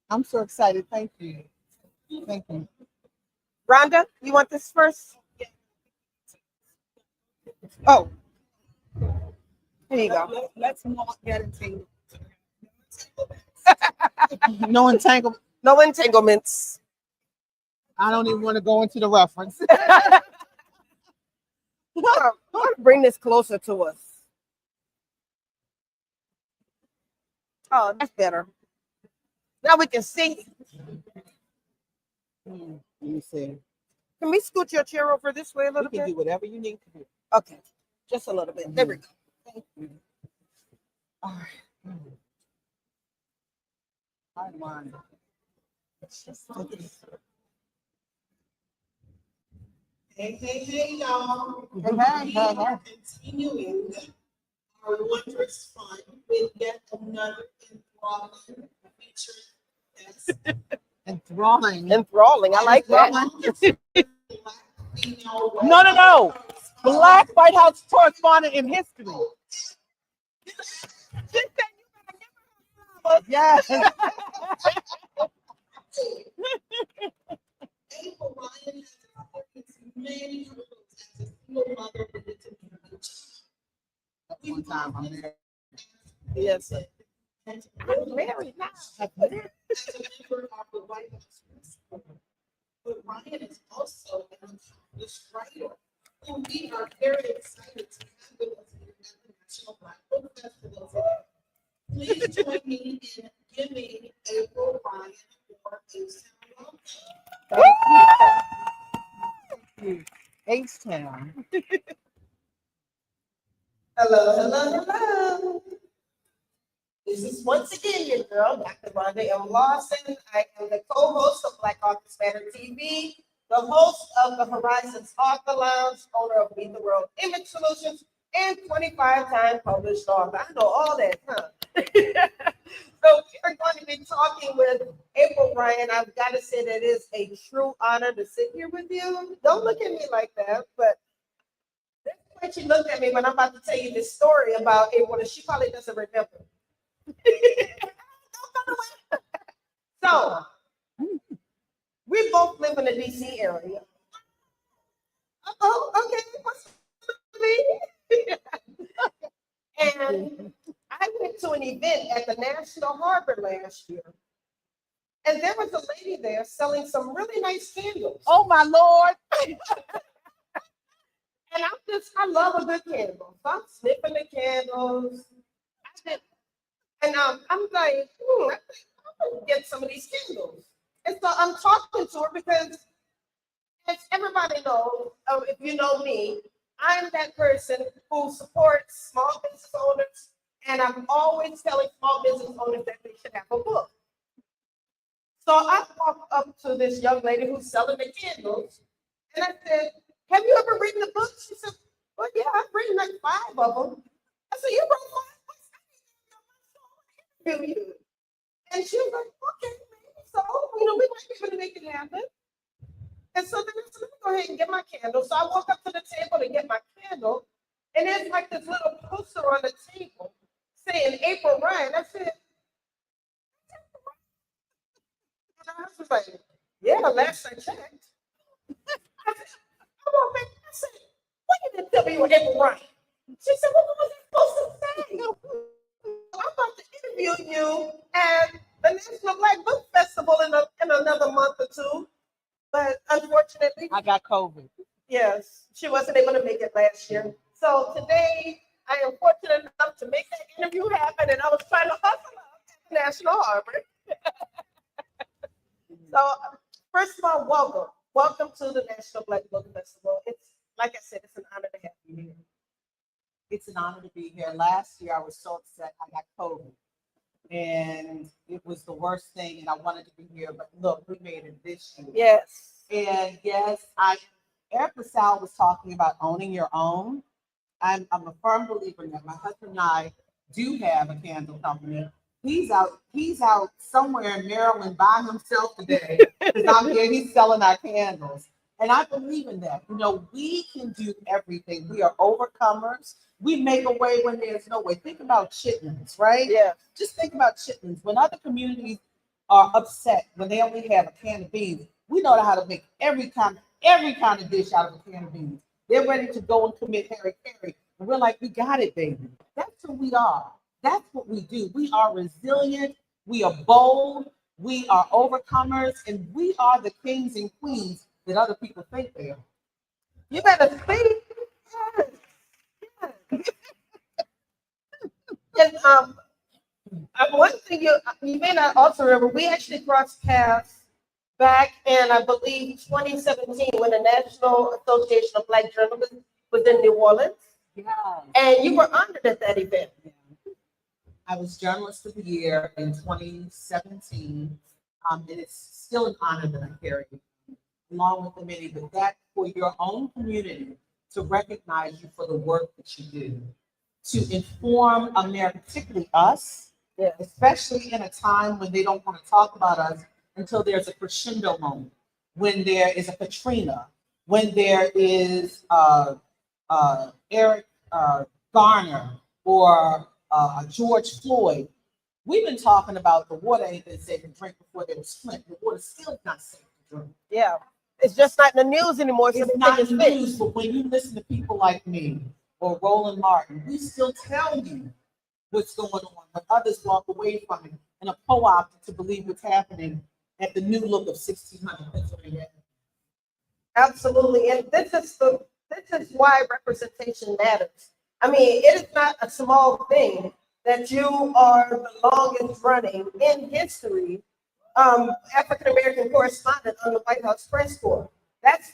I'm so excited. Thank you. Thank you. Rhonda, you want this first? Oh, here you go. Let's not get into No entanglement. No entanglements. I don't even want to go into the reference. Bring this closer to us. Oh, that's better. Now we can see. Let me see. Can we scoot your chair over this way a You little can bit? do whatever you need to do. Okay, just a little bit. There we go. Thank you. All right. All right, Wanda. Hey, y'all. Hey, We are continuing our wondrous fun with yet another enthralling featured guest. Enthralling. Enthralling. I like that. No. Black White House correspondent in history. Yes. April Ryan has experienced many hurdles as a single mother with a diminutive child. One time I'm there. Yes. And I'm married now. as a member of the White House Correspondent. But Ryan is also an accomplished writer who we are very excited to have with us here at the National Black Book Festival today. Please join me in giving April Ryan for a sound welcome. H-Town. Hello. This is once again your girl, Dr. Rhonda M. Lawson. I am the co-host of Black Authors Matter TV, the host of the Horizons Author Lounge, owner of Meet the World Image Solutions, and 25-time published author. I know all that, huh? So we are going to be talking with April Ryan. I've got to say that it is a true honor to sit here with you. Don't look at me like that, but that's the way she looked at me when I'm about to tell you this story about April that she probably doesn't remember. So, we both live in the DC area. Oh, okay. What's me? And I went to an event at the National Harbor last year. And there was a lady there selling some really nice candles. Oh my Lord. And I love a good candle. So I'm sniffing the candles. And I'm like, I'm gonna get some of these candles. And so I'm talking to her because, as everybody knows, if you know me, I'm that person who supports small business owners, and I'm always telling small business owners that they should have a book. So I walked up to this young lady who's selling the candles, and I said, "Have you ever written a book?" She said, "Well, yeah, I've written like 5 of them." I said, "You wrote 5 books? I didn't know you." And she was like, "Okay, maybe so. We might be able to make it happen." And so then I said, "Let me go ahead and get my candle." So I walk up to the table to get my candle, and there's like this little poster on the table saying April Ryan. I said, and I was like, "Yeah, last I checked." I said, "Why you didn't tell me you were April Ryan?" She said, "What was I supposed to say?" I'm about to interview you at the National Black Book Festival in another month or 2. But unfortunately, I got COVID. yes, she wasn't able to make it last year. So today, I am fortunate enough to make that interview happen, and I was trying to hustle up at the National Harbor. So, first of all, welcome. Welcome to the National Black Book Festival. It's, like I said, it's an honor to have you here. It's an honor to be here. Last year, I was so upset. I got COVID. And it was the worst thing, and I wanted to be here. But look, we made it this year. Yes. And yes, after Sal was talking about owning your own, I'm a firm believer in that. My husband and I do have a candle company. He's out somewhere in Maryland by himself today because I'm here. He's selling our candles. And I believe in that. We can do everything. We are overcomers. We make a way when there's no way. Think about chitlins, right? Yeah. Just think about chitlins. When other communities are upset when they only have a can of beans. We know how to make every kind of dish out of a can of beans. They're ready to go and commit Harry. And we're like, we got it, baby. That's who we are. That's what we do. We are resilient. We are bold. We are overcomers. And we are the kings and queens that other people think they are. You better speak. And one thing you may not also remember, we actually crossed paths back in, I believe, 2017 when the National Association of Black Journalists was in New Orleans. Yeah. And you were honored at that event. I was Journalist of the Year in 2017. And it's still an honor that I carry, along with the many, but that for your own community to recognize you for the work that you do, to inform America, particularly us, especially in a time when they don't want to talk about us until there's a crescendo moment, when there is a Katrina, when there is Eric Garner or George Floyd. We've been talking about the water ain't been safe to drink before there was Flint. The water's still not safe to drink. Yeah, it's just not in the news anymore. It's not in the news, but when you listen to people like me or Roland Martin, we still tell you what's going on, but others walk away from it and are co-opted to believe what's happening at the new look of 1600 Pennsylvania. Absolutely, and this is why representation matters. I mean, it is not a small thing that you are the longest running in history African American correspondent on the White House press corps. It's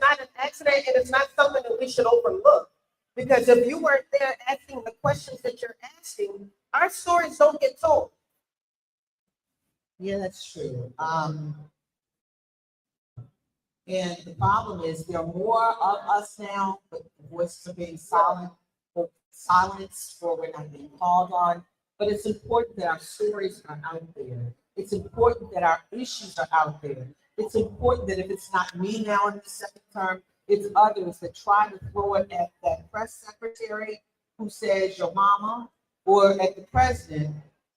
not an accident, and it's not something that we should overlook. Because if you weren't there asking the questions that you're asking, our stories don't get told. Yeah, that's true. And the problem is there are more of us now, but the voices are being silent or silenced, or we're not being called on. But it's important that our stories are out there. It's important that our issues are out there. It's important that if it's not me now in the second term, it's others that try to throw it at that press secretary who says your mama, or at the president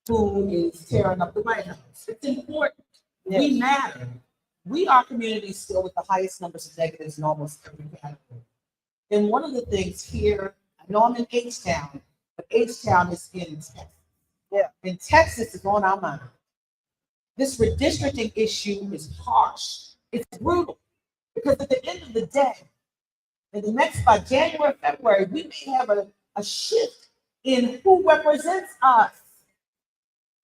who is tearing up the White House. It's important. Yes. We matter. We are communities still with the highest numbers of negatives in almost every category. And one of the things here, I know I'm in H-Town, but H-Town is in Texas. Yeah. And Texas is on our mind. This redistricting issue is harsh. It's brutal. Because at the end of the day, by January, February, we may have a shift in who represents us.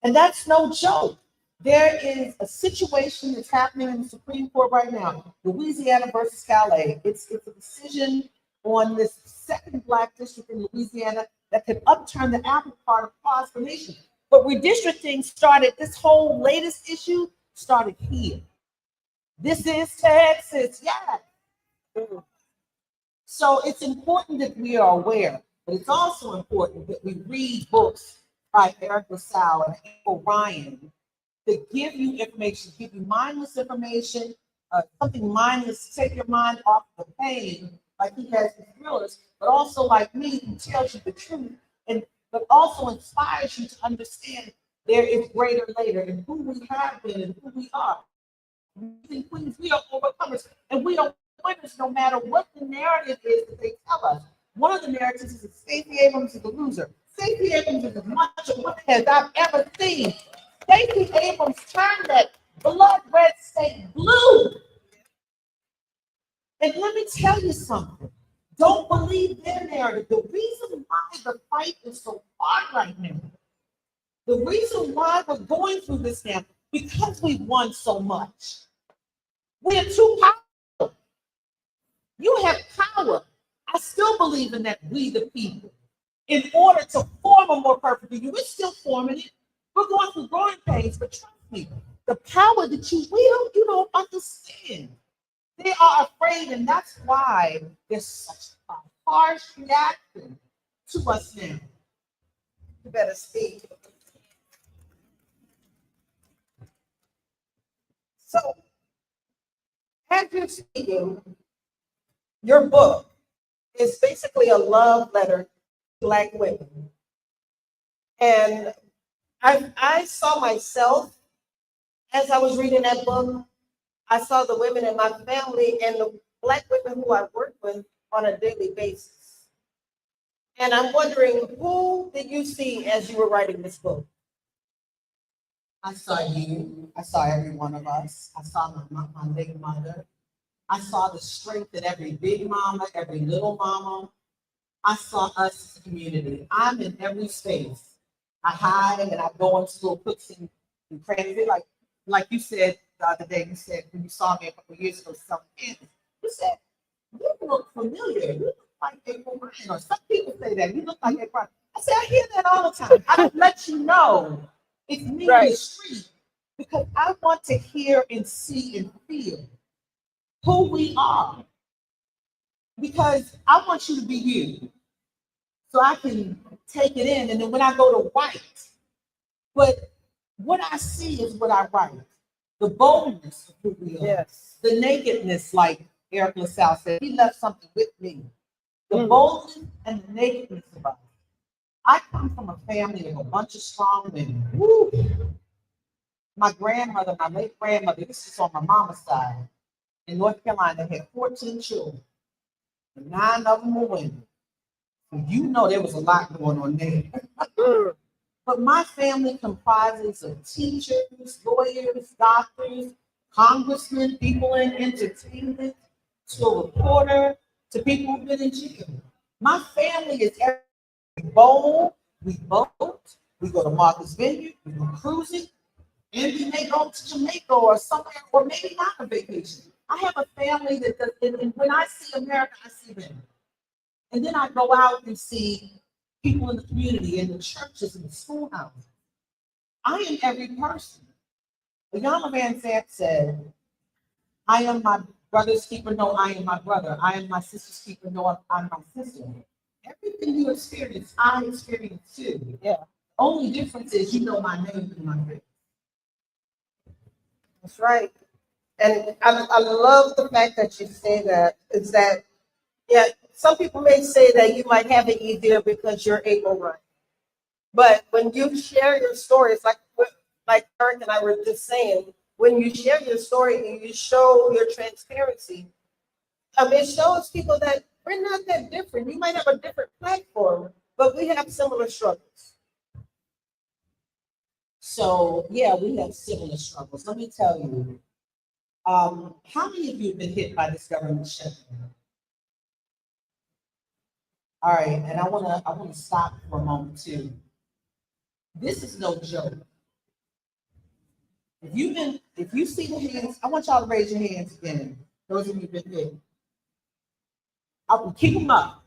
And that's no joke. There is a situation that's happening in the Supreme Court right now, Louisiana versus Calais. It's a decision on this second Black district in Louisiana that could upturn the apple cart across the nation. But redistricting started, this whole latest issue started here. This is Texas, yeah. So it's important that we are aware, but it's also important that we read books by Eric LaSalle and April Ryan that give you information, give you mindless information, something mindless to take your mind off the pain, like he has in thrillers, but also like me, who tells you the truth, but also inspires you to understand there is greater later and who we have been and who we are. Queens, we are overcomers, and we are winners no matter what the narrative is that they tell us. One of the narratives is that Stacey Abrams is a loser. Stacey Abrams is as much a winner as I've ever seen. Stacey Abrams turned that blood red state blue. And let me tell you something. Don't believe their narrative. The reason why the fight is so hard right now, the reason why we're going through this now, because we've won so much. We are too powerful. You have power. I still believe in that, we the people. In order to form a more perfect union, we're still forming it. We're going through growing pains, but trust me, the power that you wield, you don't understand. They are afraid, and that's why there's such a harsh reaction to us now. You better speak. So, as you're speaking, your book is basically a love letter to Black women. And I saw myself as I was reading that book, I saw the women in my family and the Black women who I work with on a daily basis. And I'm wondering, who did you see as you were writing this book? I saw you. I saw every one of us. I saw my big mother. I saw the strength in every big mama, every little mama. I saw us as a community. I'm in every space. I hide and I go into little cooks and crannies. Like you said the other day, you said when you saw me a couple of years ago, something. You said, you look familiar. You look like April Ryan. Or some people say that. You look like April Ryan. I said, I hear that all the time. I don't let you know it's me in the street because I want to hear and see and feel who we are. Because I want you to be you. So I can take it in. And then when I go to write, but what I see is what I write. The boldness of who we are. Yes. The nakedness, like Eric LaSalle said, he left something with me. The boldness and the nakedness of us. I come from a family of a bunch of strong women. Woo. My grandmother, my late grandmother, this is on my mama's side, in North Carolina, had 14 children. And 9 of them were women. And you know there was a lot going on there. But my family comprises of teachers, lawyers, doctors, congressmen, people in entertainment, to a reporter, to people who've been in jail. My family is bold, we vote, we go to Martha's Vineyard, we go cruising, and we may go to Jamaica or somewhere, or maybe not a vacation. I have a family that does, and when I see America, I see them. And then I go out and see people in the community, in the churches, in the schoolhouses. I am every person. Iyanla Vanzant said, I am my brother's keeper, no, I am my brother. I am my sister's keeper, no, I'm my sister. Everything you experience, I experience too. Yeah. Only difference is you know my name and my face. That's right. And I love the fact that you say that, is that, yeah, some people may say that you might have it easier because you're able to run. But when you share your story, it's like Eric and I were just saying, when you share your story and you show your transparency, it shows people that we're not that different. You might have a different platform, but we have similar struggles. So yeah, we have similar struggles. Let me tell you, how many of you have been hit by this government shutdown? All right, and I wanna stop for a moment too. This is no joke. If you see the hands, I want y'all to raise your hands again. Those of you who've been hit. I will keep them up.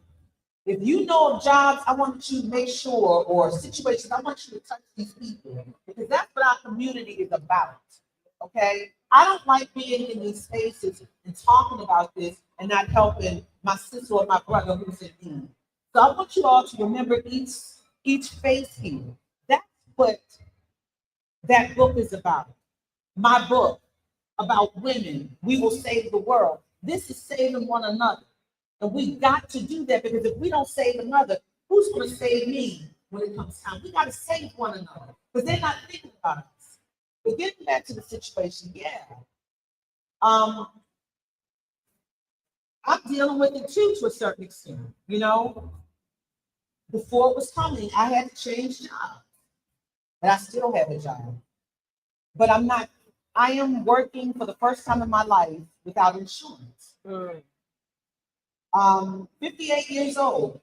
If you know of jobs, I want you to make sure, or situations, I want you to touch these people because that's what our community is about. Okay? I don't like being in these spaces and talking about this and not helping my sister or my brother who's in need. So I want you all to remember each face here. That's what that book is about. My book about women, we will save the world. This is saving one another. And we got to do that because if we don't save another, who's going to save me when it comes time? We got to save one another because they're not thinking about us. But getting back to the situation, yeah. I'm dealing with it too to a certain extent. You know, before it was coming, I had to change jobs. And I still have a job. But I am working for the first time in my life without insurance. 58 years old.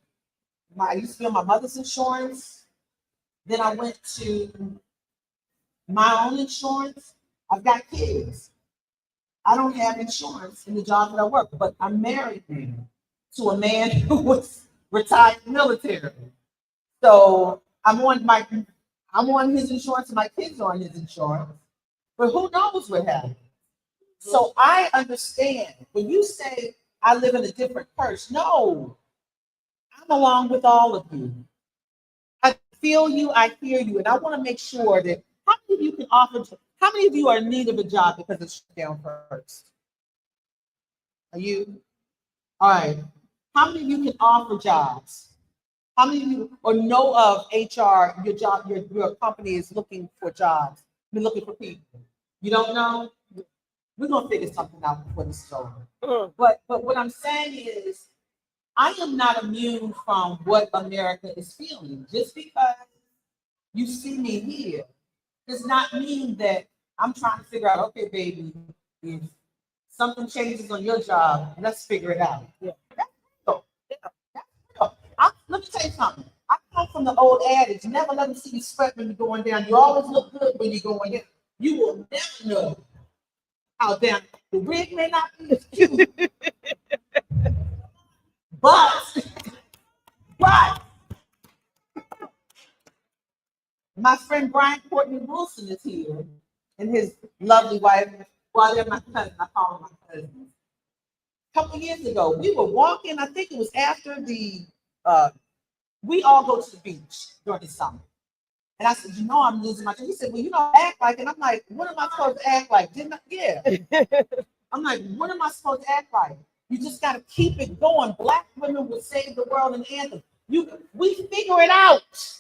I used to be on my mother's insurance. Then I went to my own insurance. I've got kids. I don't have insurance in the job that I work, but I'm married now to a man who was retired military. So I'm on his insurance and my kids are on his insurance. But who knows what happens? So I understand when you say I live in a different purse. No, I'm along with all of you. I feel you, I hear you, and I want to make sure that how many of you are in need of a job because it's shut down first? Are you? All right. How many of you can offer jobs? How many of you or know of HR, your company is looking for jobs, you're looking for people? You don't know? We're gonna figure something out before this is over. But what I'm saying is, I am not immune from what America is feeling. Just because you see me here does not mean that I'm trying to figure out, okay, baby, if something changes on your job, let's figure it out. Yeah. That's real. That's real. Let me tell you something. I come from the old adage, never let me see you sweat when you're going down. You always look good when you're going in. You will never know how down. The wig may not be as cute, but my friend Brian Courtney Wilson is here, and his lovely wife. Well, they're my cousin. I call them my cousins. A couple years ago, we were walking. I think it was after the. We all go to the beach during the summer, and I said, "You know, I'm losing my." He said, "Well, you don't act like," and I'm like, "What am I supposed to act like?" Didn't I? Yeah. I'm like, "What am I supposed to act like?" You just got to keep it going. Black women will save the world in anthem. We figure it out.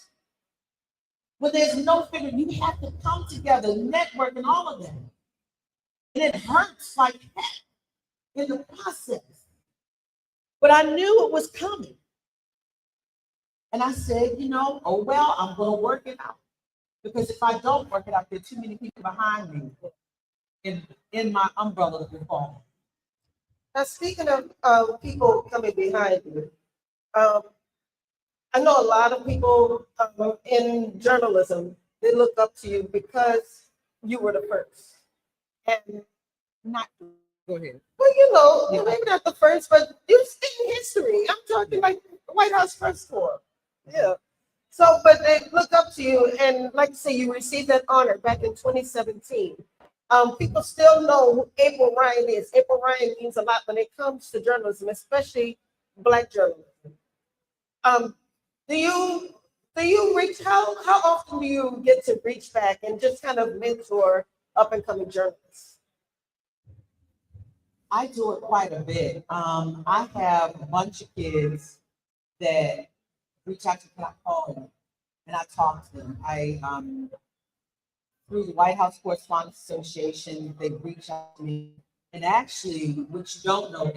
When there's no figure, you have to come together, network, and all of that. And it hurts like heck in the process. But I knew it was coming. And I said, oh well, I'm going to work it out. Because if I don't work it out, there are too many people behind me in my umbrella that will fall. Now, speaking of people coming behind you, I know a lot of people in journalism, they look up to you because you were the first. And Not go ahead. well, maybe not the first, but you've seen history. I'm talking like the White House press corps. Yeah. So, but they look up to you, and like I say, you received that honor back in 2017. People still know who April Ryan is. April Ryan means a lot when it comes to journalism, especially Black journalism. Do you reach how often do you get to reach back and just kind of mentor up and coming journalists? I do it quite a bit. I have a bunch of kids that reach out to me, I call them, and I talk to them. Through the White House Correspondent Association, they reach out to me. And actually, which you don't know,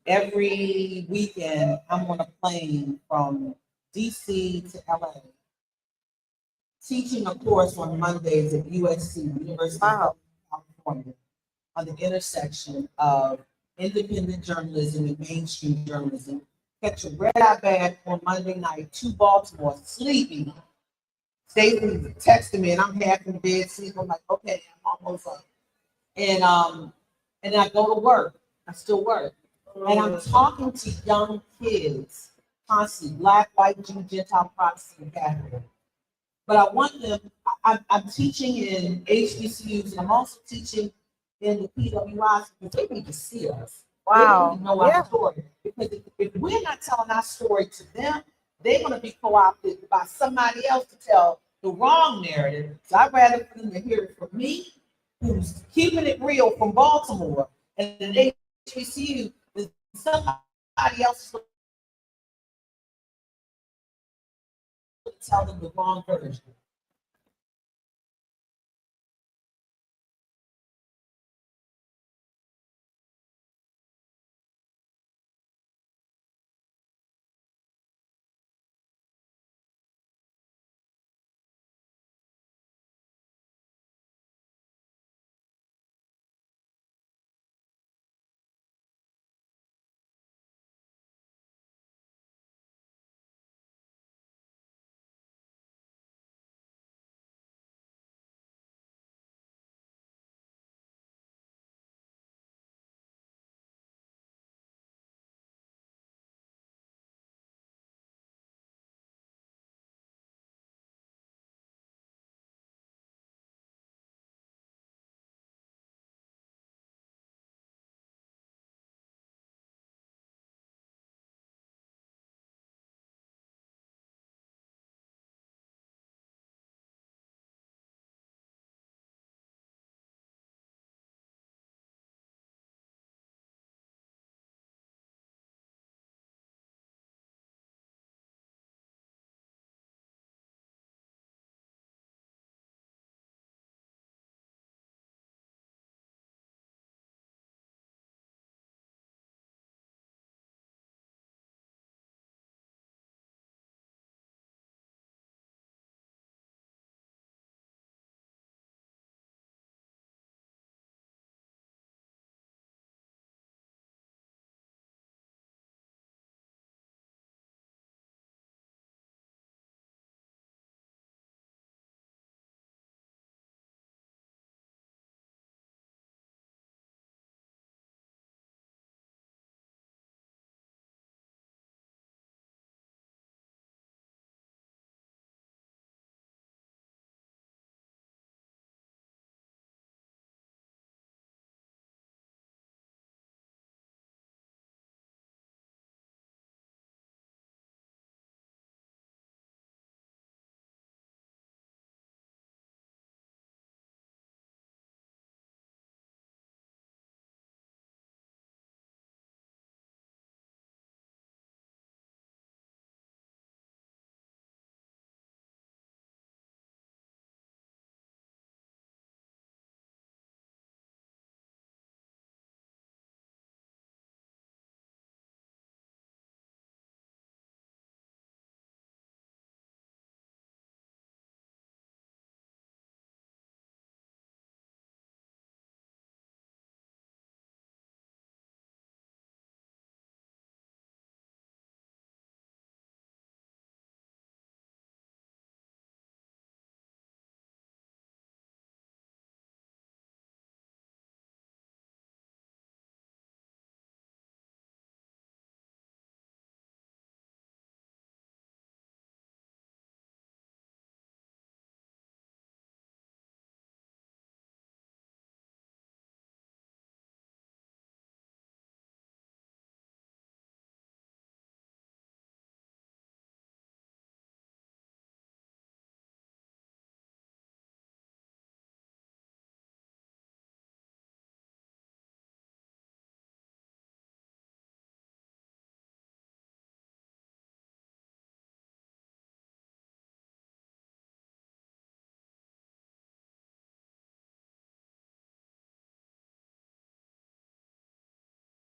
every weekend, I'm on a plane from DC to LA, teaching a course on Mondays at USC, University of California, on the intersection of independent journalism and mainstream journalism. Catch a red-eye bag on Monday night to Baltimore, sleeping. Stacy texting me, and I'm half in bed, sleep. I'm like, okay, I'm almost up. And I go to work. I still work. And I'm talking to young kids constantly, Black, white, Jew, Gentile, Protestant, and Catholic. But I want them, I'm teaching in HBCUs, and I'm also teaching in the PWIs because they need to see us. Wow. They need to know our story. Because if we're not telling our story to them, they're going to be co-opted by somebody else to tell the wrong narrative. So I'd rather for them to hear it from me, who's keeping it real from Baltimore, and an HBCU, than somebody else is going to tell them the wrong version.